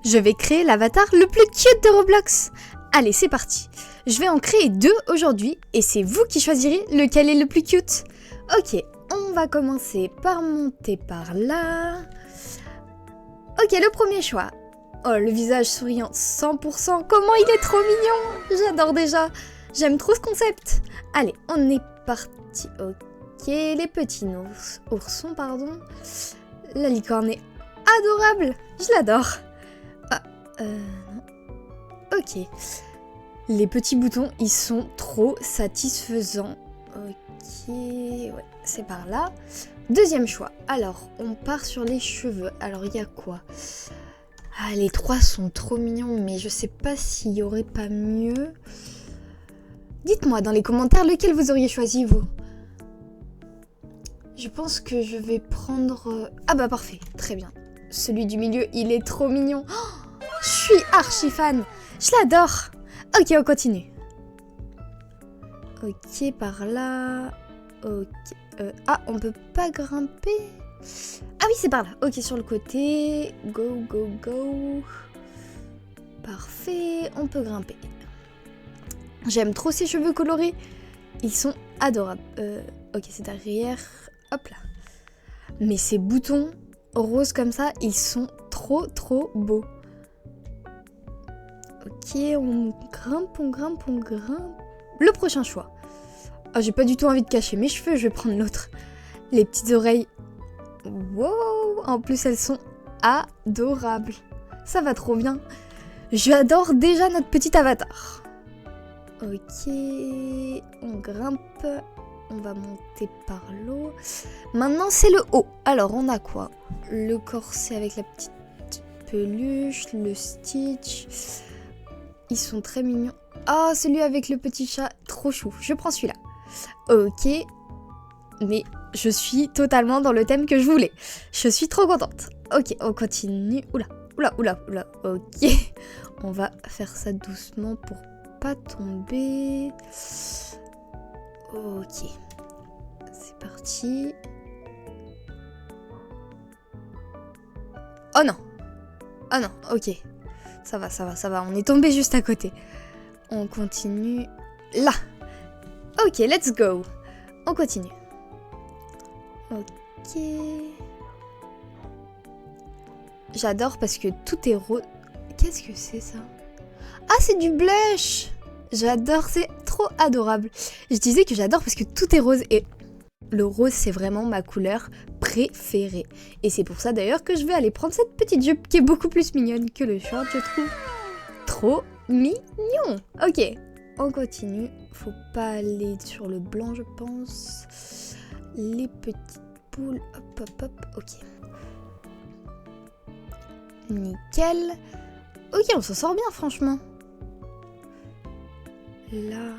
Je vais créer l'avatar le plus cute de Roblox. Allez, c'est parti. Je vais en créer 2 aujourd'hui et c'est vous qui choisirez lequel est le plus cute. Ok, on va commencer par monter par là. Ok, le premier choix. Oh, le visage souriant 100%. Comment il est trop mignon. J'adore déjà. J'aime trop ce concept. Allez, on est parti. Ok, les petits oursons, pardon. La licorne est adorable. Je l'adore. Ah, non. Ok. Les petits boutons, ils sont trop satisfaisants. Ok, ouais, c'est par là. Deuxième choix. Alors, on part sur les cheveux. Alors, il y a quoi? Ah, les 3 sont trop mignons, mais je sais pas s'il y aurait pas mieux. Dites-moi dans les commentaires lequel vous auriez choisi, vous. Je pense que je vais prendre... Ah bah parfait, très bien. Celui du milieu, il est trop mignon. Oh, je suis archi fan. Je l'adore. Ok, on continue. Ok, par là. Ok. Ah, on peut pas grimper. Ah oui, c'est par là. Ok, sur le côté. Go, go, go. Parfait, on peut grimper. J'aime trop ces cheveux colorés. Ils sont adorables. Ok, c'est derrière. Hop là. Mais ces boutons roses comme ça, ils sont trop, trop beaux. Ok, on grimpe, on grimpe, on grimpe. Le prochain choix. Ah, j'ai pas du tout envie de cacher mes cheveux, je vais prendre l'autre. Les petites oreilles. Wow! En plus, elles sont adorables. Ça va trop bien. J'adore déjà notre petit avatar. Ok, on grimpe. On va monter par l'eau. Maintenant, c'est le haut. Alors, on a quoi? Le corset avec la petite peluche, le Stitch. Ils sont très mignons. Ah, celui avec le petit chat, trop chou. Je prends celui-là. Ok. Mais je suis totalement dans le thème que je voulais. Je suis trop contente. Ok, on continue. Oula, oula, oula, oula. Ok. On va faire ça doucement pour pas tomber. Ok. C'est parti. Oh non. Oh non, ok. Ça va, ça va, ça va. On est tombé juste à côté. On continue là. Ok, let's go. On continue. Ok. J'adore parce que tout est rose. Qu'est-ce que c'est ça? Ah, c'est du blush. J'adore, c'est trop adorable. Je disais que j'adore parce que tout est rose et le rose, c'est vraiment ma couleur préférée. Et c'est pour ça d'ailleurs que je vais aller prendre cette petite jupe qui est beaucoup plus mignonne que le short, je trouve. Trop mignon. Ok, on continue. Faut pas aller sur le blanc, je pense. Les petites boules. Hop, hop, hop. Ok. Nickel. Ok, on s'en sort bien, franchement. Là.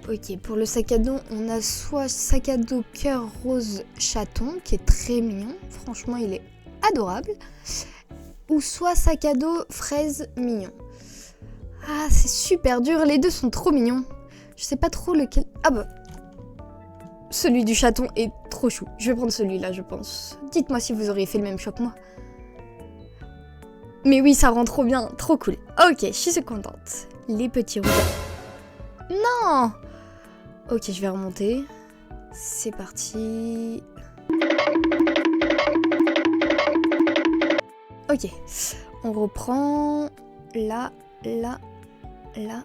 Ok, pour le sac à dos, on a soit sac à dos cœur rose chaton, qui est très mignon. Franchement, il est adorable. Ou soit sac à dos fraise mignon. Ah, c'est super dur. Les deux sont trop mignons. Je sais pas trop lequel... Ah bah... Celui du chaton est trop chou. Je vais prendre celui-là, je pense. Dites-moi si vous auriez fait le même choix que moi. Mais oui, ça rend trop bien. Trop cool. Ok, je suis contente. Les petits rouges. Non! Ok, je vais remonter. C'est parti. Ok, on reprend. Là, là, là.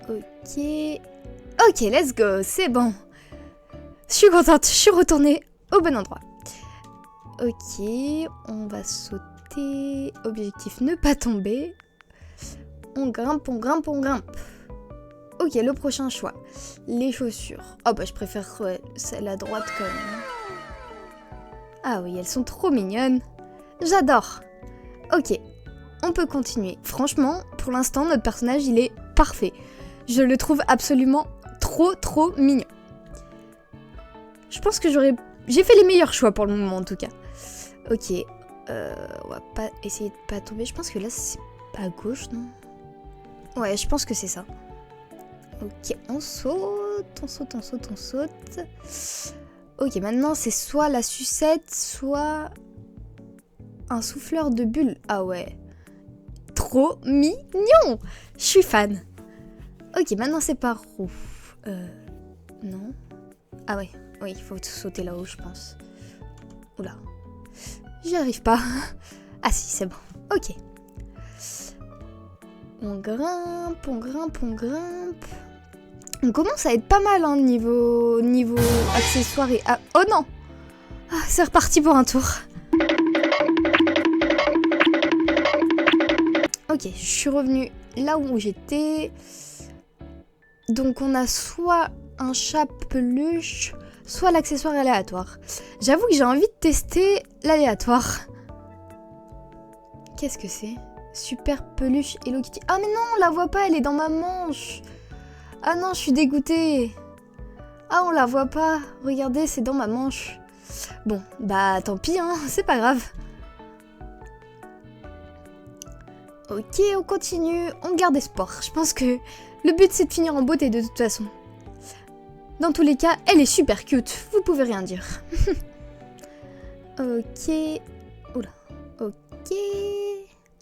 Ok. Ok, let's go, c'est bon. Je suis contente, je suis retournée au bon endroit. Ok, on va sauter. Objectif, ne pas tomber. On grimpe, on grimpe, on grimpe. Ok, le prochain choix. Les chaussures. Oh bah je préfère celle à droite quand même. Ah oui, elles sont trop mignonnes. J'adore. Ok, on peut continuer. Franchement, pour l'instant, notre personnage, il est parfait. Je le trouve absolument trop, trop mignon. Je pense que j'ai fait les meilleurs choix pour le moment, en tout cas. Ok, on va pas essayer de pas tomber. Je pense que là, c'est pas à gauche, non? Ouais, je pense que c'est ça. Ok, on saute, on saute, on saute, on saute. Ok, maintenant, c'est soit la sucette, soit un souffleur de bulles. Ah ouais. Trop mignon. Je suis fan. Ok, maintenant c'est par où? Non. Ah ouais, oui, il faut sauter là-haut, je pense. Oula. J'y arrive pas. Ah si, c'est bon. Ok. On grimpe, on grimpe, on grimpe. On commence à être pas mal, hein, niveau accessoires et... Ah, oh non! Ah, c'est reparti pour un tour. Ok, je suis revenue là où j'étais. Donc on a soit un chat peluche, soit l'accessoire aléatoire. J'avoue que j'ai envie de tester l'aléatoire. Qu'est-ce que c'est? Super peluche Hello Kitty. Ah mais non, on la voit pas, elle est dans ma manche. Ah non, je suis dégoûtée. Ah, on la voit pas. Regardez, c'est dans ma manche. Bon, bah tant pis, hein, c'est pas grave. Ok, on continue, on garde espoir. Je pense que le but c'est de finir en beauté de toute façon. Dans tous les cas, elle est super cute, vous pouvez rien dire. Ok, oula, ok,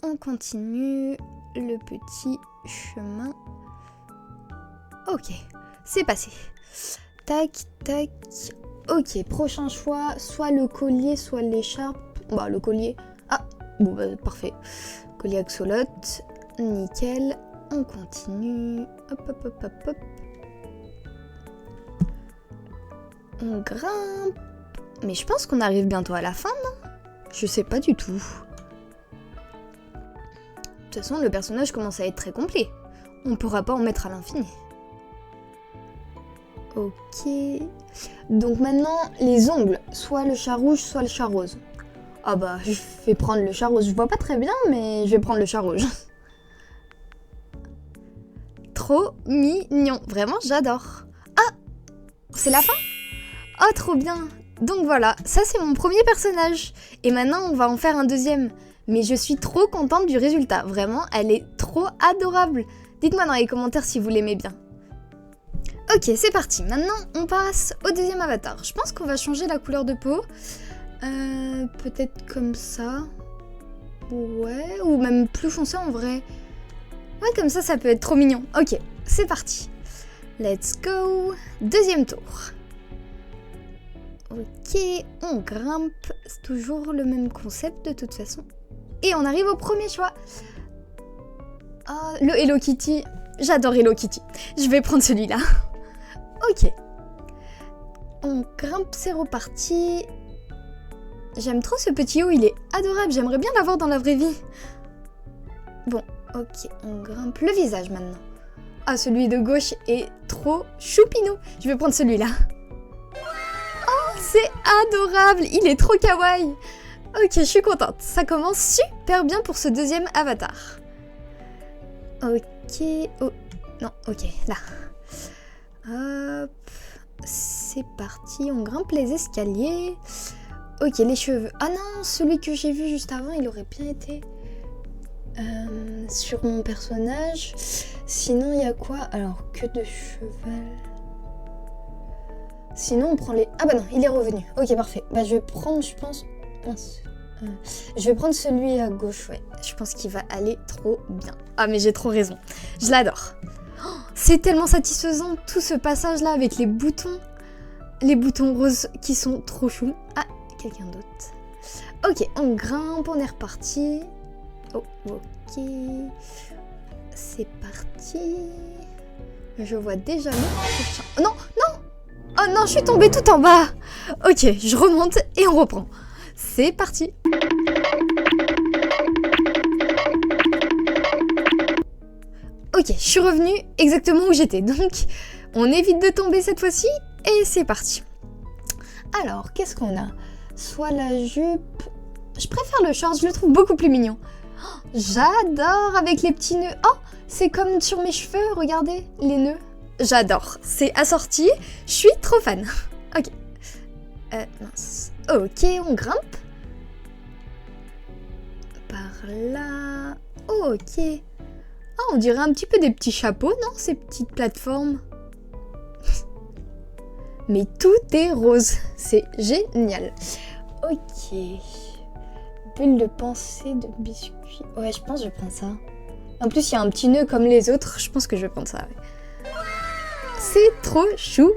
on continue le petit chemin. Ok, c'est passé. Tac, tac. Ok, prochain choix, soit le collier, soit l'écharpe. Bah, le collier. Ah, bon, bah, parfait. Collier axolote, nickel. On continue. Hop, hop, hop, hop, hop. On grimpe. Mais je pense qu'on arrive bientôt à la fin, non? Je sais pas du tout. De toute façon, le personnage commence à être très complet. On pourra pas en mettre à l'infini. Ok. Donc maintenant, les ongles. Soit le chat rouge, soit le chat rose. Ah bah, je vais prendre le chat rose. Je vois pas très bien, mais je vais prendre le chat rouge. Trop mignon. Vraiment, j'adore. Ah! C'est la fin? Oh, trop bien. Donc voilà, ça c'est mon premier personnage. Et maintenant, on va en faire un deuxième. Mais je suis trop contente du résultat. Vraiment, elle est trop adorable. Dites-moi dans les commentaires si vous l'aimez bien. Ok, c'est parti. Maintenant, on passe au deuxième avatar. Je pense qu'on va changer la couleur de peau. Peut-être comme ça. Ouais, ou même plus foncé en vrai. Ouais, comme ça peut être trop mignon. Ok, c'est parti. Let's go. Deuxième tour. Ok, on grimpe. C'est toujours le même concept de toute façon. Et on arrive au premier choix. Ah, le Hello Kitty. J'adore Hello Kitty. Je vais prendre celui-là. Ok. On grimpe, c'est reparti. J'aime trop ce petit haut, il est adorable. J'aimerais bien l'avoir dans la vraie vie. Bon, ok, on grimpe le visage maintenant. Ah, celui de gauche est trop choupinou. Je vais prendre celui-là. Oh, c'est adorable. Il est trop kawaii. Ok, je suis contente. Ça commence super bien pour ce deuxième avatar. Ok. Oh, non, ok, là. Hop. C'est parti, on grimpe les escaliers. Ok, les cheveux. Ah non, celui que j'ai vu juste avant, il aurait bien été sur mon personnage. Sinon, il y a quoi? Alors, queue de cheval. Sinon, on prend les... Ah bah non, il est revenu. Ok, parfait. Bah, je vais prendre, je pense... je vais prendre celui à gauche, ouais. Je pense qu'il va aller trop bien. Ah, mais j'ai trop raison. Je l'adore. Oh, c'est tellement satisfaisant, tout ce passage-là avec les boutons. Les boutons roses qui sont trop choux. Ah, quelqu'un d'autre. Ok, on grimpe, on est reparti. Oh, ok. C'est parti. Je vois déjà le prochain. Oh, non, non. Oh non, je suis tombée tout en bas. Ok, je remonte et on reprend. C'est parti. Ok, je suis revenue exactement où j'étais. Donc, on évite de tomber cette fois-ci. Et c'est parti. Alors, qu'est-ce qu'on a? Soit la jupe... Je préfère le short, je le trouve beaucoup plus mignon. Oh, j'adore avec les petits nœuds. Oh, c'est comme sur mes cheveux, regardez, les nœuds. J'adore, c'est assorti, je suis trop fan. Ok. Mince. Ok, on grimpe. Par là. Ok. Oh, on dirait un petit peu des petits chapeaux, non? Ces petites plateformes. Mais tout est rose. C'est génial. Ok. bulle de pensée de biscuit. Ouais, je pense que je vais prendre ça. En plus, il y a un petit nœud comme les autres. Je pense que je vais prendre ça. Ouais. C'est trop chou.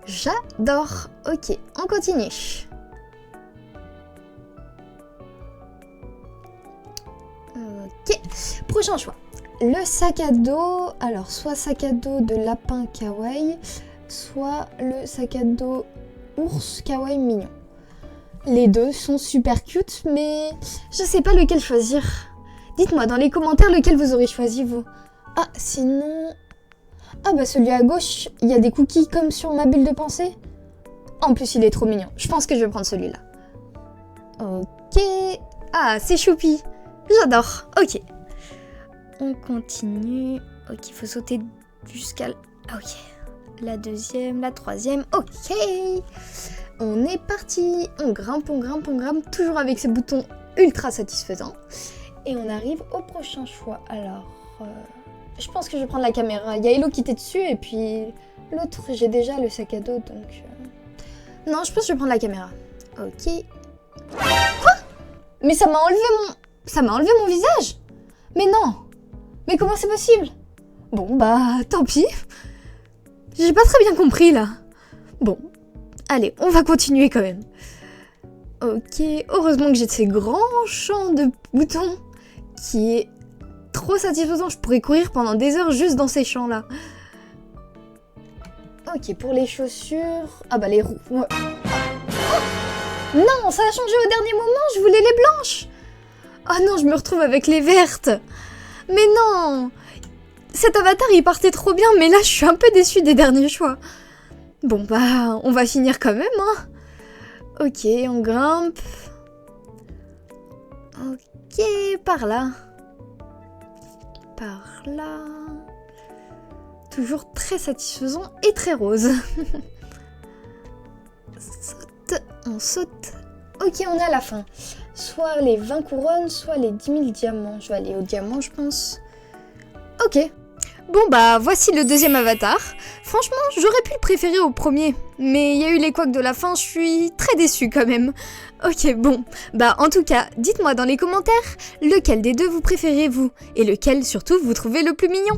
J'adore. Ok, on continue. Ok, prochain choix. Le sac à dos. Alors, soit sac à dos de lapin kawaii, soit le sac à dos ours kawaii mignon. Les deux sont super cute, mais je sais pas lequel choisir. Dites-moi dans les commentaires lequel vous aurez choisi, vous. Ah, sinon... Ah bah celui à gauche, il y a des cookies comme sur ma bulle de pensée. En plus, il est trop mignon. Je pense que je vais prendre celui-là. Ok. Ah, c'est choupi. J'adore. Ok. On continue. Ok, il faut sauter jusqu'à... Ok. La deuxième, la troisième. Ok. On est parti. On grimpe, on grimpe, on grimpe. Toujours avec ce bouton ultra satisfaisant. Et on arrive au prochain choix. Alors... je pense que je vais prendre la caméra. Il y a Hello qui était dessus et puis l'autre, j'ai déjà le sac à dos donc... Non, je pense que je vais prendre la caméra. Ok. Quoi? Mais ça m'a enlevé mon... Ça m'a enlevé mon visage? Mais non! Mais comment c'est possible? Bon, bah, tant pis. J'ai pas très bien compris, là. Bon. Allez, on va continuer quand même. Ok. Heureusement que j'ai ces grands champs de boutons qui est... trop satisfaisant, je pourrais courir pendant des heures juste dans ces champs-là. Ok, pour les chaussures... Ah bah les roues... Ouais. Oh non, ça a changé au dernier moment, je voulais les blanches. Ah non, je me retrouve avec les vertes. Mais non, cet avatar, il partait trop bien, mais là, je suis un peu déçue des derniers choix. Bon bah, on va finir quand même, hein. Ok, on grimpe. Ok, par là. Par là. Toujours très satisfaisant et très rose. Saute, on saute. Ok, on est à la fin. Soit les 20 couronnes, soit les 10 000 diamants. Je vais aller au diamant, je pense. Ok. Bon bah, voici le deuxième avatar. Franchement, j'aurais pu le préférer au premier. Mais il y a eu les couacs de la fin, je suis très déçue quand même. Ok, bon. Bah, en tout cas, dites-moi dans les commentaires lequel des deux vous préférez vous. Et lequel, surtout, vous trouvez le plus mignon.